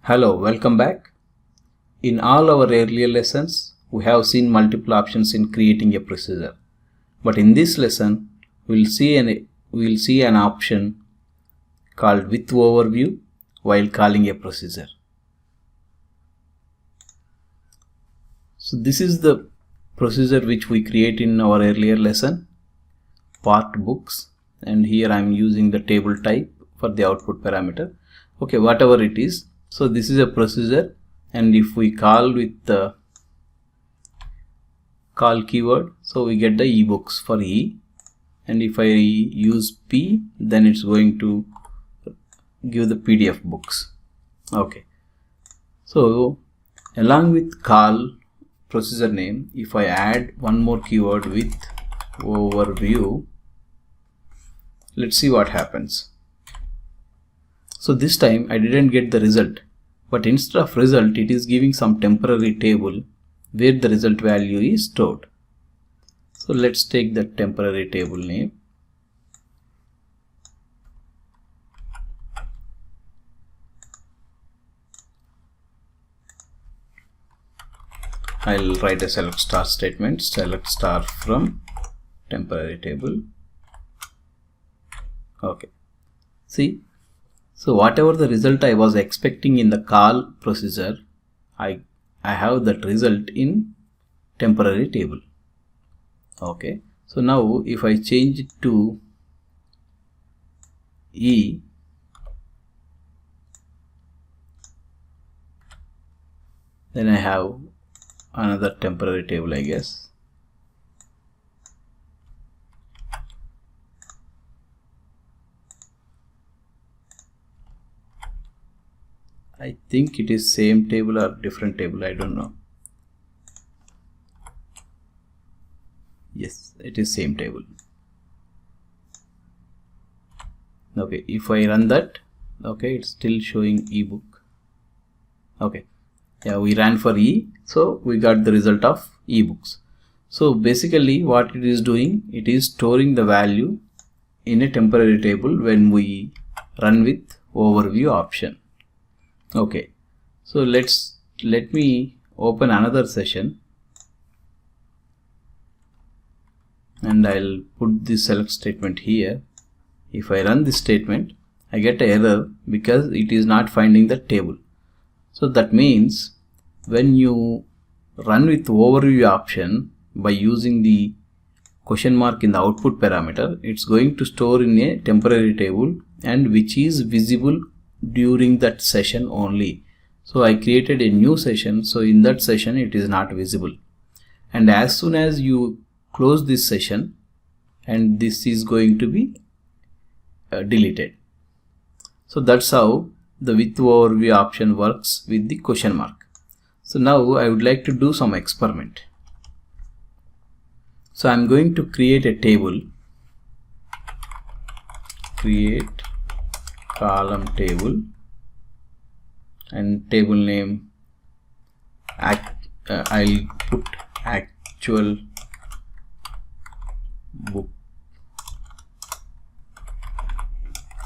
Hello, welcome back. In all our earlier lessons, we have seen multiple options in creating a procedure. But in this lesson, we'll see an option called with overview while calling a procedure. So this is the procedure which we create in our earlier lesson, part books, and here I am using the table type for the output parameter. Okay, whatever it is. So this is a procedure, and if we call with the call keyword, so we get the ebooks for E, and if I use P, then it's going to give the PDF books. Okay, so along with call procedure name, if I add one more keyword with overview, let's see what happens. So this time I didn't get the result, but instead of result it is giving some temporary table where the result value is stored. So let's take the temporary table name. I'll write a select star statement, select star from temporary table. Okay, see. So whatever the result I was expecting in the call procedure, I have that result in temporary table. Okay, so now if I change it to E, then I have another temporary table, I guess. I think it is same table or different table, I don't know. Yes, it is same table. Okay, if I run that, okay, it's still showing ebook. Okay, yeah, we ran for E, so we got the result of ebooks. So basically what it is doing, it is storing the value in a temporary table when we run with overview option. Okay, so let me open another session, and I'll put this select statement here. If I run this statement, I get an error because it is not finding the table. So that means when you run with overview option by using the question mark in the output parameter, it's going to store in a temporary table and which is visible during that session only. So I created a new session, so in that session it is not visible, and as soon as you close this session, and this is going to be deleted. So that's how the with overview option works with the question mark. So now I would like to do some experiment. So I'm going to create a table, create column table, and table name I'll put actual book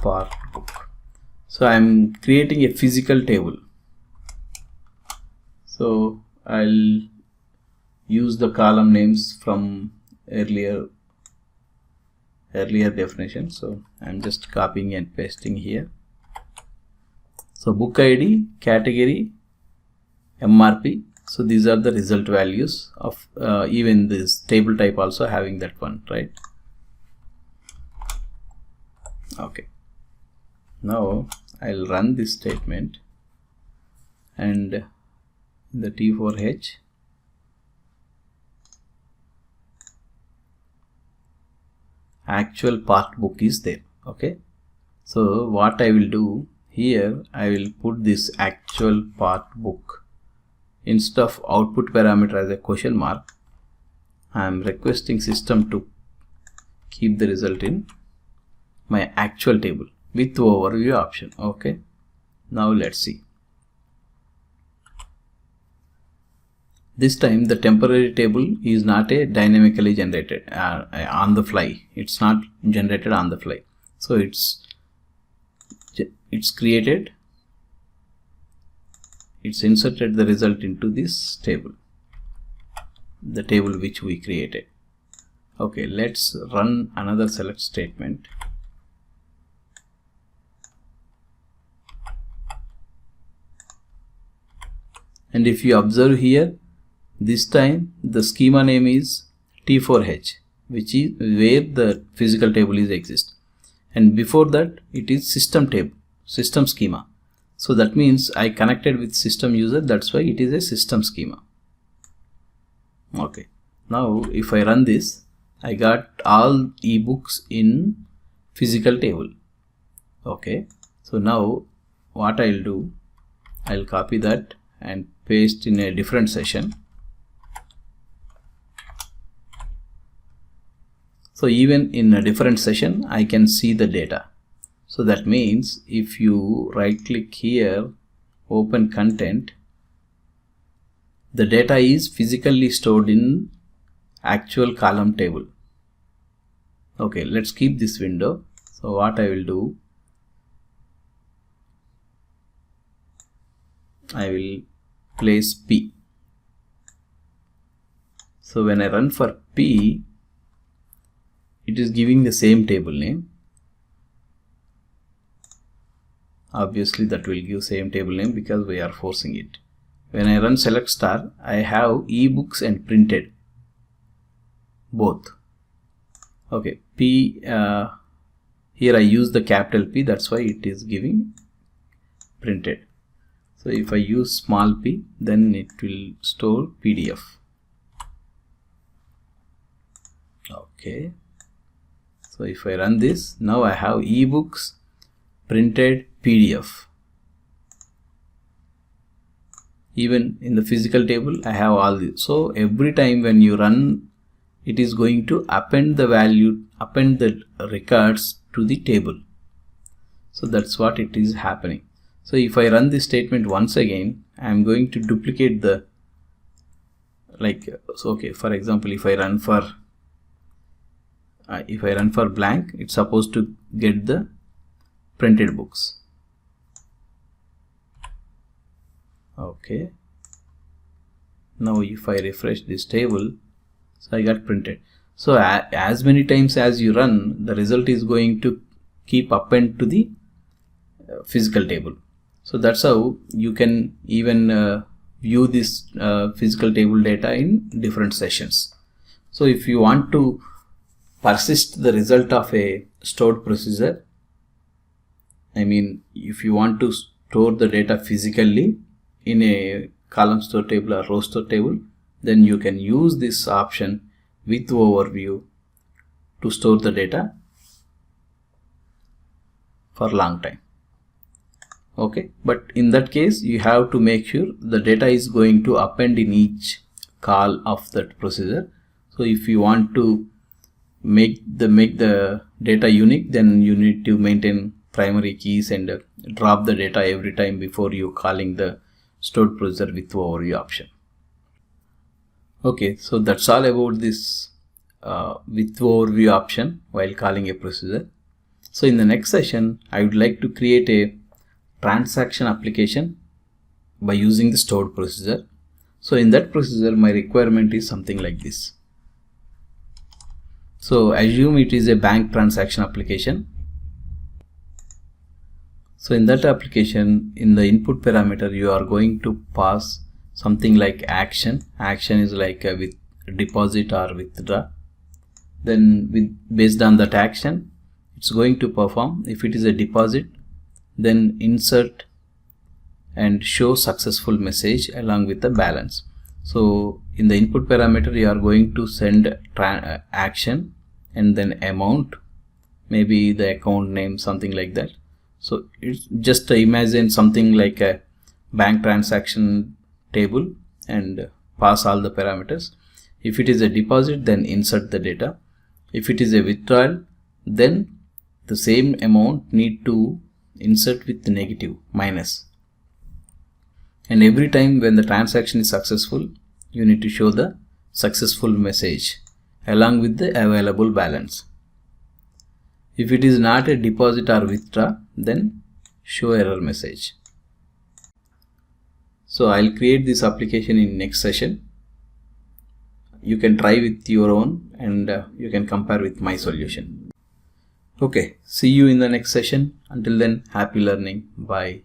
part book. So I'm creating a physical table, so I'll use the column names from earlier definition. So I'm just copying and pasting here. So book ID, category, MRP. So these are the result values of even this table type also having that one, right? Okay, now I'll run this statement, and the T4H, actual part book is there. Okay, so what I will do here, I will put this actual part book instead of output parameter as a question mark. I am requesting system to keep the result in my actual table with overview option. Okay, now let's see. This time the temporary table is not a dynamically generated on the fly. It's not generated on the fly. So it's created it's inserted the result into this table, the table which we created. Okay, let's run another select statement. And if you observe here, this time the schema name is T4H, which is where the physical table is exist, and before that it is system table, system schema. So that means I connected with system user, that's why it is a system schema. Okay, now if I run this, I got all ebooks in physical table. Okay, so now what I'll do, I'll copy that and paste in a different session. So even in a different session I can see the data. So that means if you right click here, open content, the data is physically stored in actual column table. Okay, let's keep this window. So what I will do, I will place P. So when I run for P, it is giving the same table name. Obviously that will give same table name because we are forcing it. When I run select star, I have ebooks and printed both. Okay, P, here I use the capital P, that's why it is giving printed. So if I use small p, then it will store PDF. Okay, so if I run this, now I have ebooks, printed, PDF. Even in the physical table I have all this. So every time when you run, it is going to append the value, append the records to the table. So that's what it is happening. So if I run this statement once again, I am going to duplicate the, like, so okay, for example, if I run for blank, it's supposed to get the printed books. Okay, now if I refresh this table, so I got printed. So as many times as you run, the result is going to keep append to the physical table. So that's how you can even view this physical table data in different sessions. So if you want to persist the result of a stored procedure, I mean if you want to store the data physically in a column store table or row store table, then you can use this option with overview to store the data for long time. Okay, but in that case you have to make sure the data is going to append in each call of that procedure. So if you want to make the data unique, then you need to maintain primary keys and drop the data every time before you calling the stored procedure with overview option. Okay, so that's all about this with overview option while calling a procedure. So in the next session I would like to create a transaction application by using the stored procedure. So in that procedure my requirement is something like this. So assume it is a bank transaction application. So in that application, in the input parameter you are going to pass something like action. Action is like a with deposit or withdraw. Then based on that action it's going to perform. If it is a deposit, then insert and show successful message along with the balance. So in the input parameter you are going to send action and then amount, maybe the account name, something like that. So it's just imagine something like a bank transaction table and pass all the parameters. If it is a deposit, then insert the data. If it is a withdrawal, then the same amount need to insert with the negative minus. And every time when the transaction is successful, you need to show the successful message along with the available balance. If it is not a deposit or withdraw, then show error message. So I'll create this application in next session. You can try with your own and you can compare with my solution. Okay, see you in the next session. Until then, happy learning. Bye.